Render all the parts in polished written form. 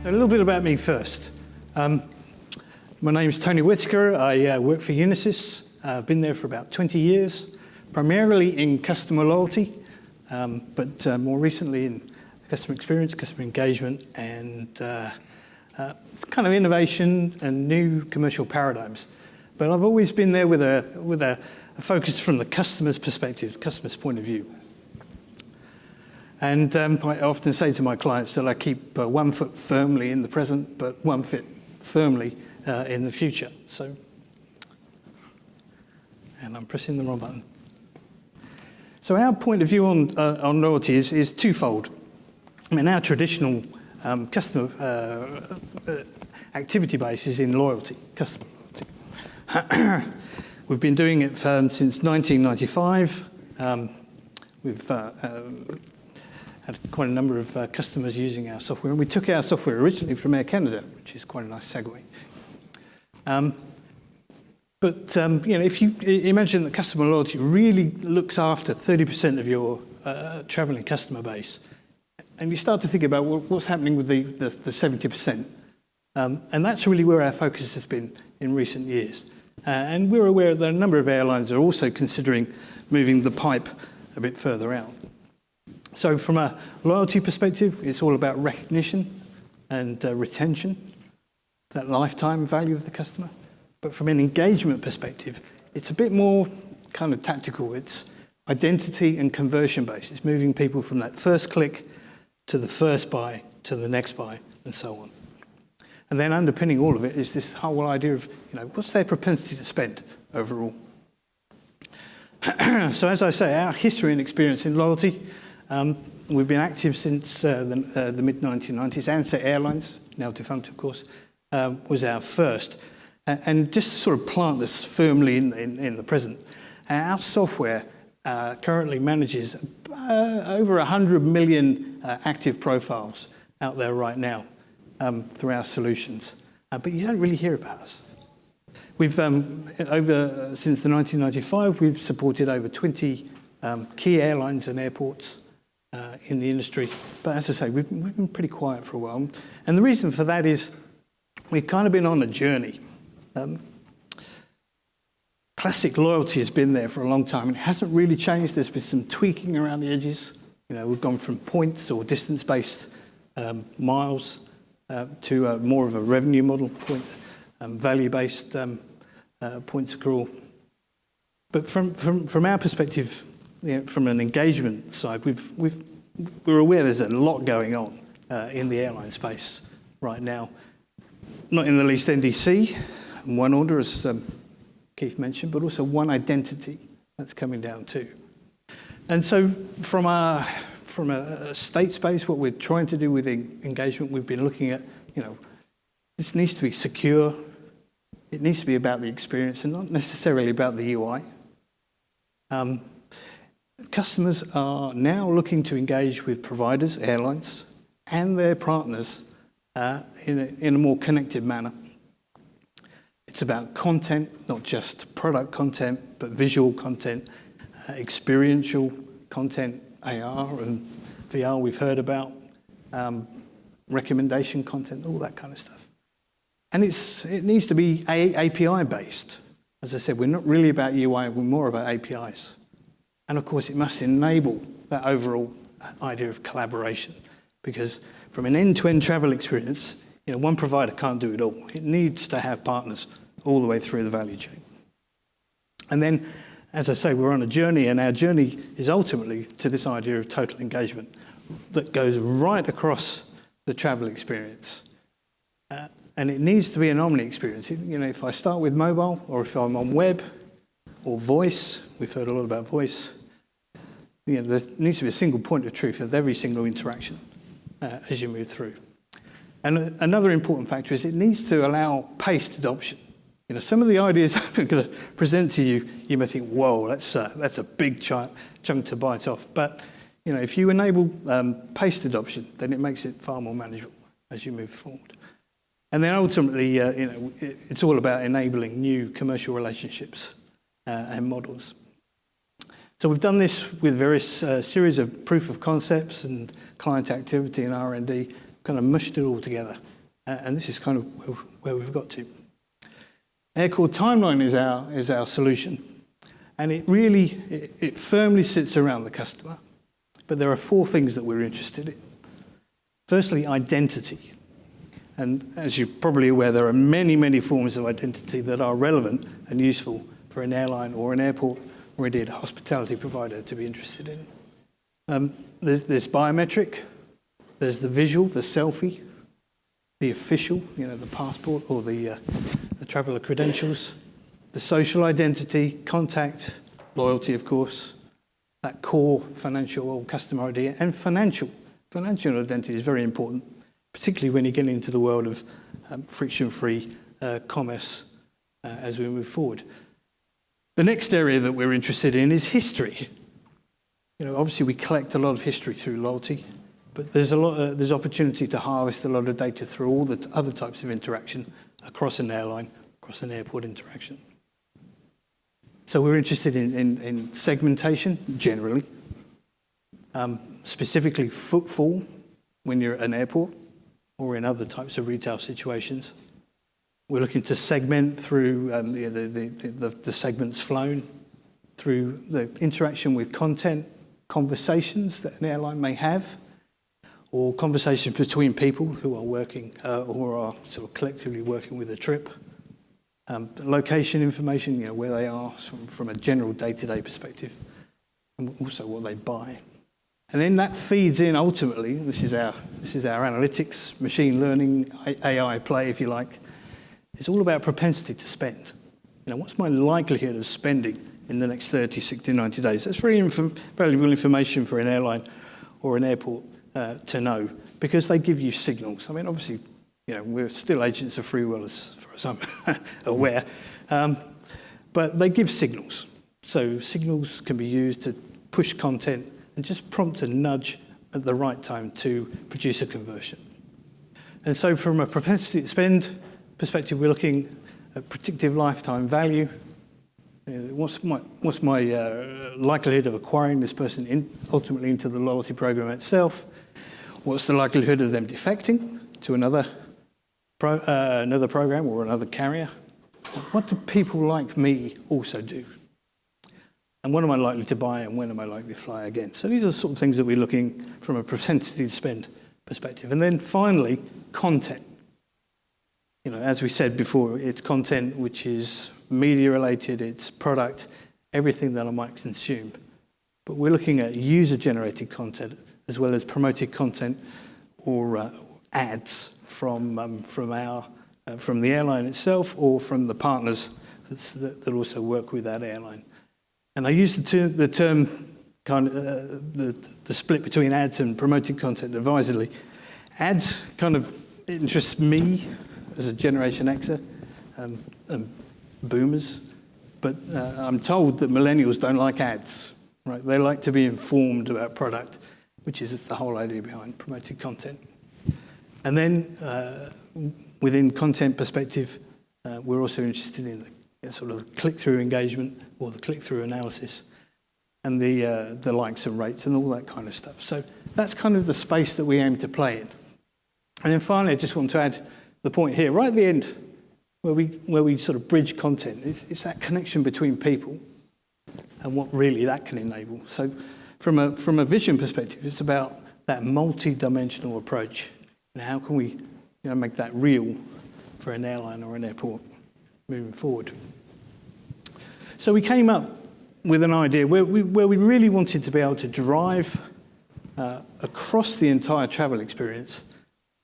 A little bit about me first. My name is Tony Whittaker. I work for Unisys. I've been there for about 20 years, primarily in customer loyalty, but more recently in customer experience, customer engagement, and it's kind of innovation and new commercial paradigms. But I've always been there with a focus from the customer's perspective, customer's point of view. And I often say to my clients that I keep 1 foot firmly in the present, but 1 foot firmly in the future. So, and I'm pressing the wrong button. So our point of view on loyalty is twofold. I mean, our traditional customer activity base is in loyalty, customer loyalty. We've been doing it since 1995. We've had quite a number of customers using our software, and we took our software originally from Air Canada, which is quite a nice segue. But if you imagine that customer loyalty really looks after 30% of your travelling customer base, and you start to think about what's happening with the 70%, and that's really where our focus has been in recent years. And we're aware that a number of airlines are also considering moving the pipe a bit further out. So from a loyalty perspective, it's all about recognition and retention, that lifetime value of the customer. But from an engagement perspective, it's a bit more kind of tactical. It's identity and conversion based. It's moving people from that first click to the first buy to the next buy and so on. And then underpinning all of it is this whole idea of, what's their propensity to spend overall? So as I say, our history and experience in loyalty, we've been active since the mid-1990s. Ansett Airlines, now defunct of course, was our first. And just to sort of plant this firmly in the present, our software currently manages over 100 million active profiles out there right now through our solutions. But you don't really hear about us. We've since the 1995, we've supported over 20 key airlines and airports in the industry. But as I say, we've been pretty quiet for a while. And the reason for that is we've kind of been on a journey. Classic loyalty has been there for a long time, and it hasn't really changed. There's been some tweaking around the edges. We've gone from points or distance-based miles to more of a revenue model, value-based points accrual. But from our perspective, from an engagement side, we're aware there's a lot going on in the airline space right now. Not in the least NDC, and one order, as Keith mentioned, but also one identity that's coming down too. And so from a state space, what we're trying to do with engagement, we've been looking at, this needs to be secure. It needs to be about the experience and not necessarily about the UI. Customers are now looking to engage with providers, airlines, and their partners in a more connected manner. It's about content, not just product content, but visual content, experiential content, AR and VR we've heard about, recommendation content, all that kind of stuff. And it needs to be API based. As I said, we're not really about UI, we're more about APIs. And of course, it must enable that overall idea of collaboration, because from an end-to-end travel experience, one provider can't do it all. It needs to have partners all the way through the value chain. And then, as I say, we're on a journey, and our journey is ultimately to this idea of total engagement that goes right across the travel experience. And it needs to be an omni experience. If I start with mobile, or if I'm on web, or voice, we've heard a lot about voice, there needs to be a single point of truth of every single interaction as you move through. And another important factor is it needs to allow paced adoption. Some of the ideas I'm going to present to you, you may think, whoa, that's a big chunk to bite off. But if you enable paced adoption, then it makes it far more manageable as you move forward. And then ultimately, it's all about enabling new commercial relationships and models. So we've done this with various series of proof of concepts and client activity and R&D, kind of mushed it all together And this is kind of where we've got to. Aircore Timeline is our solution. And it firmly sits around the customer. But there are 4 things that we're interested in. Firstly, identity. And as you're probably aware, there are many, many forms of identity that are relevant and useful for an airline or an airport or indeed a hospitality provider to be interested in. There's biometric, there's the visual, the selfie, the official, the passport or the traveller credentials, the social identity, contact, loyalty, of course, that core financial or customer ID, and financial. Financial identity is very important, particularly when you get into the world of friction-free commerce as we move forward. The next area that we're interested in is history. Obviously we collect a lot of history through loyalty, but there's opportunity to harvest a lot of data through all the other types of interaction across an airline, across an airport interaction. So we're interested in segmentation generally, specifically footfall when you're at an airport or in other types of retail situations. We're looking to segment through the segments flown, through the interaction with content, conversations that an airline may have, or conversations between people who are working or are sort of collectively working with a trip. Location information, where they are from a general day-to-day perspective, and also what they buy. And then that feeds in ultimately, this is our analytics, machine learning, AI play, if you like. It's all about propensity to spend. What's my likelihood of spending in the next 30, 60, 90 days? That's very valuable information for an airline or an airport to know, because they give you signals. I mean, obviously, we're still agents of free will as far as I'm aware, but they give signals. So signals can be used to push content and just prompt a nudge at the right time to produce a conversion. And so from a propensity to spend perspective, we're looking at predictive lifetime value. What's my likelihood of acquiring this person ultimately into the loyalty program itself? What's the likelihood of them defecting to another program or another carrier? What do people like me also do? And when am I likely to buy and when am I likely to fly again? So these are the sort of things that we're looking from a propensity to spend perspective. And then finally, content. As we said before, it's content which is media related, it's product, everything that I might consume. But we're looking at user-generated content as well as promoted content or ads from the airline itself or from the partners that also work with that airline. And I use the term kind of the split between ads and promoted content advisedly. Ads kind of interests me as a Generation Xer and boomers, but I'm told that millennials don't like ads, right? They like to be informed about product, which is the whole idea behind promoted content. And then within content perspective, we're also interested in the sort of click-through engagement or the click-through analysis and the likes and rates and all that kind of stuff. So that's kind of the space that we aim to play in. And then finally, I just want to add the point here, right at the end, where we sort of bridge content. It's that connection between people and what really that can enable. So from a vision perspective, it's about that multi-dimensional approach. And how can we make that real for an airline or an airport moving forward? So we came up with an idea where we really wanted to be able to drive across the entire travel experience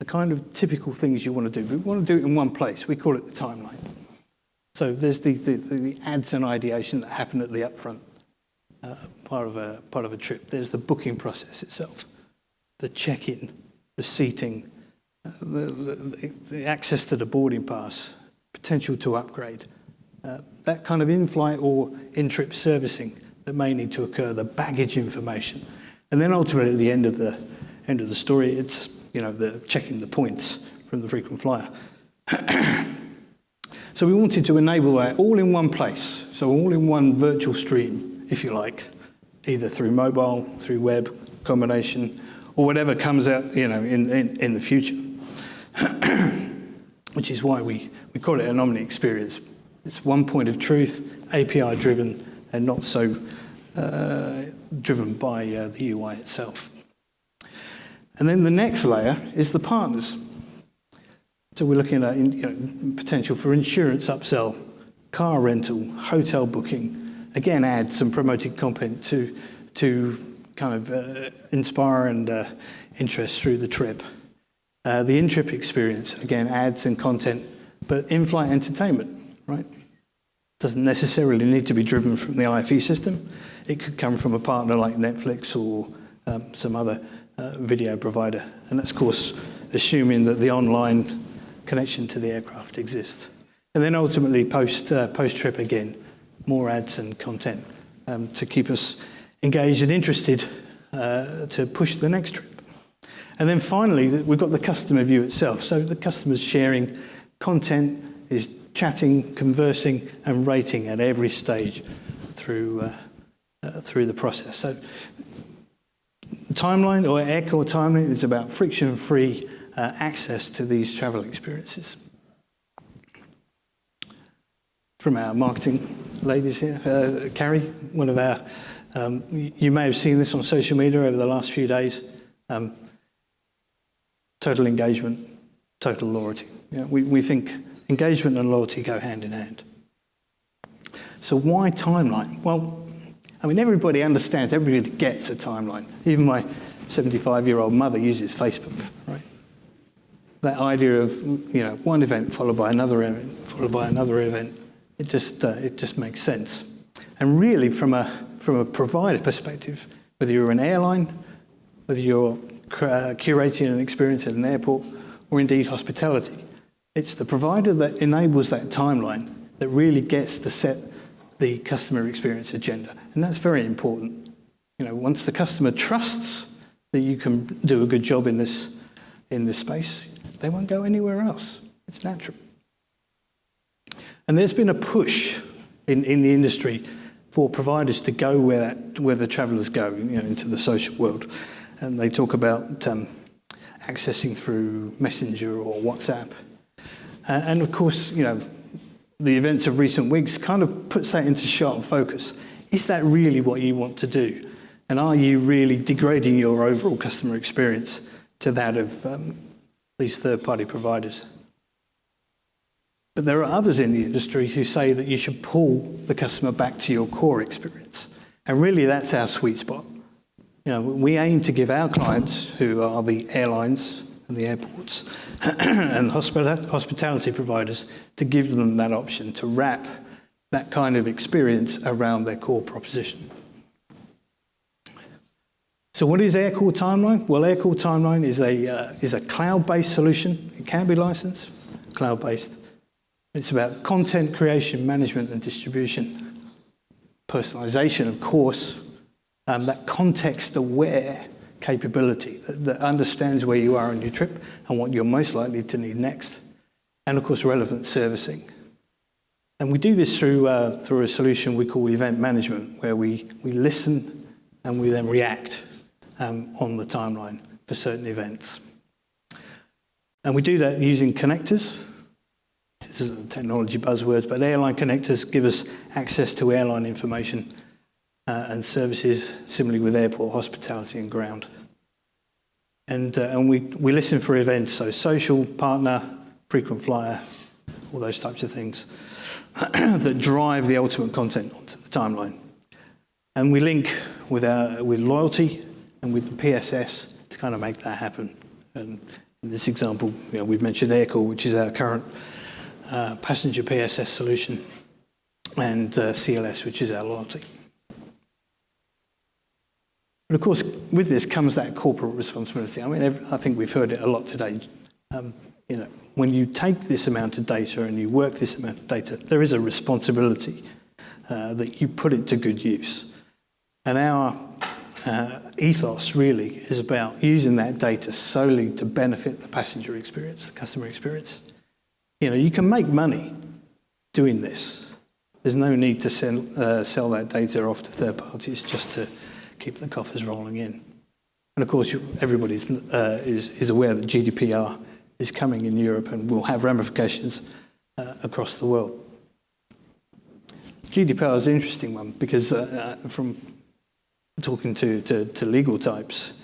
the kind of typical things you want to do. But we want to do it in one place. We call it the timeline. So there's the ads and ideation that happen at the upfront part of a trip. There's the booking process itself, the check-in, the seating, the access to the boarding pass, potential to upgrade, that kind of in-flight or in-trip servicing that may need to occur, the baggage information, and then ultimately at the end of the story, it's the checking the points from the frequent flyer. So we wanted to enable that all in one place, so all in one virtual stream, if you like, either through mobile, through web, combination, or whatever comes out, in the future. which is why we call it an omni experience. It's one point of truth, API driven, and not so driven by the UI itself. And then the next layer is the partners. So we're looking at potential for insurance upsell, car rental, hotel booking. Again, add some promoted content to kind of inspire and interest through the trip. The in-trip experience, again, ads and content, but in-flight entertainment, right? Doesn't necessarily need to be driven from the IFE system. It could come from a partner like Netflix or some other video provider. And that's, of course, assuming that the online connection to the aircraft exists. And then ultimately, post-trip again, more ads and content to keep us engaged and interested to push the next trip. And then finally, we've got the customer view itself. So the customer's sharing content, is chatting, conversing, and rating at every stage through the process. So the timeline, or Aircore timeline, is about friction-free access to these travel experiences. From our marketing ladies here, Carrie, one of our, you may have seen this on social media over the last few days, total engagement, total loyalty. Yeah, we think engagement and loyalty go hand in hand. So why timeline? Well, I mean, everybody understands, everybody gets a timeline. Even my 75-year-old mother uses Facebook, right? That idea of, one event followed by another event, followed by another event, it just makes sense. And really, from a provider perspective, whether you're an airline, whether you're curating an experience at an airport, or indeed hospitality, it's the provider that enables that timeline that really gets to set the customer experience agenda. And that's very important. Once the customer trusts that you can do a good job in this space, they won't go anywhere else. It's natural. And there's been a push in the industry for providers to go where the travellers go, into the social world. And they talk about accessing through Messenger or WhatsApp. And of course, the events of recent weeks kind of puts that into sharp focus. Is that really what you want to do? And are you really degrading your overall customer experience to that of these third-party providers? But there are others in the industry who say that you should pull the customer back to your core experience. And really, that's our sweet spot. We aim to give our clients, who are the airlines and the airports and hospitality providers, to give them that option to wrap that kind of experience around their core proposition. So what is Aircore Timeline? Well, Aircore Timeline is a cloud-based solution. It can be licensed, cloud-based. It's about content creation, management, and distribution. Personalization, of course, that context-aware capability that understands where you are on your trip and what you're most likely to need next. And, of course, relevant servicing. And we do this through a solution we call event management, where we listen and we then react on the timeline for certain events. And we do that using connectors. This is a technology buzzwords, but airline connectors give us access to airline information and services, similarly with airport, hospitality and ground. And we listen for events, so social, partner, frequent flyer, all those types of things that drive the ultimate content onto the timeline. And we link with loyalty and with the PSS to kind of make that happen. And in this example, we've mentioned Aircore, which is our current passenger PSS solution, and CLS, which is our loyalty. But of course, with this comes that corporate responsibility. I mean, I think we've heard it a lot today. When you take this amount of data and you work this amount of data, there is a responsibility that you put it to good use. And our ethos really is about using that data solely to benefit the passenger experience, the customer experience. You can make money doing this. There's no need to sell that data off to third parties just to keep the coffers rolling in. And of course, everybody is aware that GDPR is coming in Europe and will have ramifications across the world. GDPR is an interesting one because from talking to legal types,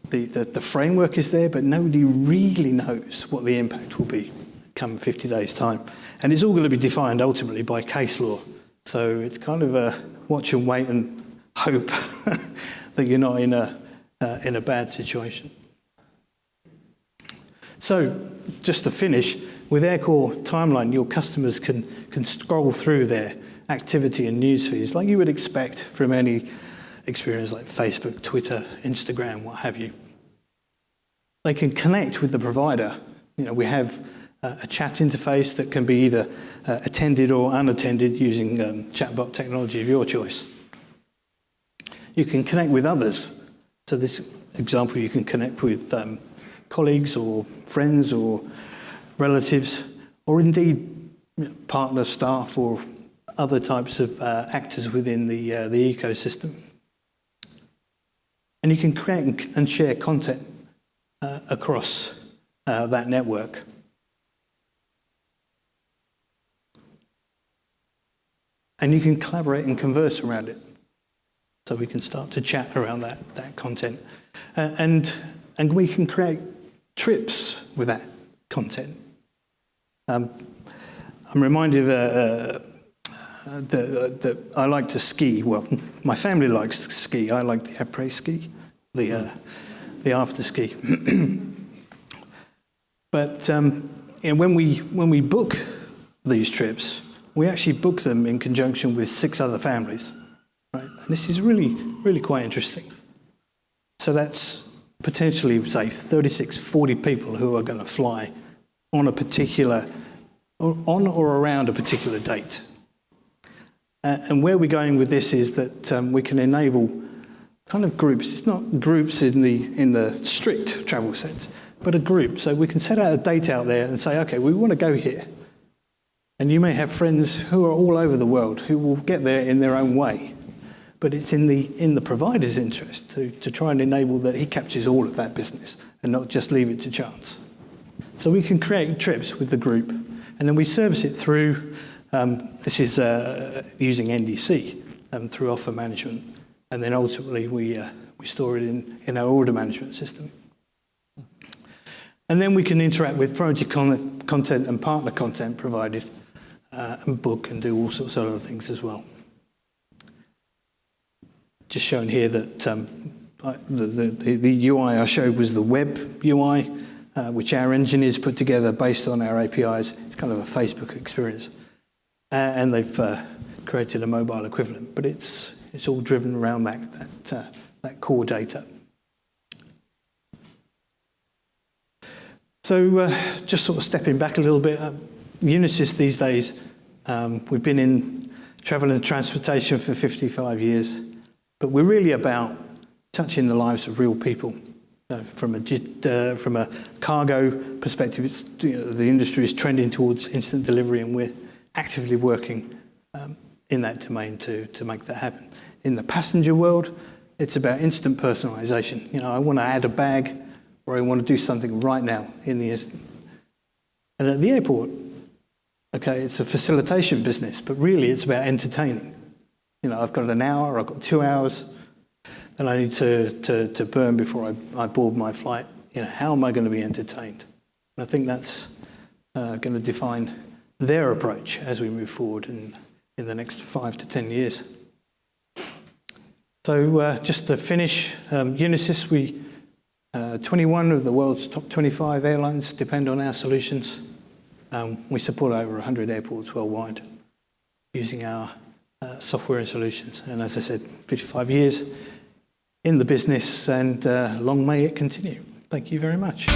the framework is there, but nobody really knows what the impact will be come 50 days' time. And it's all going to be defined ultimately by case law. So it's kind of a watch and wait and hope that you're not in a bad situation. So just to finish, with Aircore Timeline, your customers can scroll through their activity and news feeds like you would expect from any experience like Facebook, Twitter, Instagram, what have you. They can connect with the provider. We have a chat interface that can be either attended or unattended using chatbot technology of your choice. You can connect with others. So this example, you can connect with colleagues or friends or relatives, or indeed partner staff or other types of actors within the ecosystem. And you can create and share content across that network. And you can collaborate and converse around it. So we can start to chat around that content. And we can create trips with that content. I'm reminded that I like to ski. Well, my family likes to ski. I like the après ski, the after ski. But when we book these trips, we actually book them in conjunction with 6 other families. Right? And this is really, really quite interesting. So that's potentially, say, 36, 40 people who are going to fly on or around a particular date. And where we're going with this is that we can enable kind of groups. It's not groups in the strict travel sense, but a group. So we can set out a date out there and say, okay, we want to go here. And you may have friends who are all over the world who will get there in their own way. But it's in the provider's interest to try and enable that he captures all of that business and not just leave it to chance. So we can create trips with the group, and then we service it through, this is using NDC, through offer management. And then ultimately we store it in our order management system. And then we can interact with project content and partner content provided, and book and do all sorts of other things as well. Just shown here that the UI I showed was the web UI, which our engineers put together based on our APIs. It's kind of a Facebook experience. And they've created a mobile equivalent, but it's all driven around that core data. So just sort of stepping back a little bit, Unisys these days, we've been in travel and transportation for 55 years, but we're really about touching the lives of real people. From a cargo perspective, the industry is trending towards instant delivery, and we're actively working in that domain to make that happen. In the passenger world, it's about instant personalization. I want to add a bag, or I want to do something right now in the instant. And at the airport, okay, it's a facilitation business, but really it's about entertaining. I've got an hour, I've got 2 hours, and I need to burn before I board my flight. How am I going to be entertained? And I think that's going to define their approach as we move forward in the next 5 to 10 years. So just to finish, Unisys, 21 of the world's top 25 airlines depend on our solutions. We support over 100 airports worldwide using our software and solutions. And as I said, 55 years in the business, and long may it continue. Thank you very much.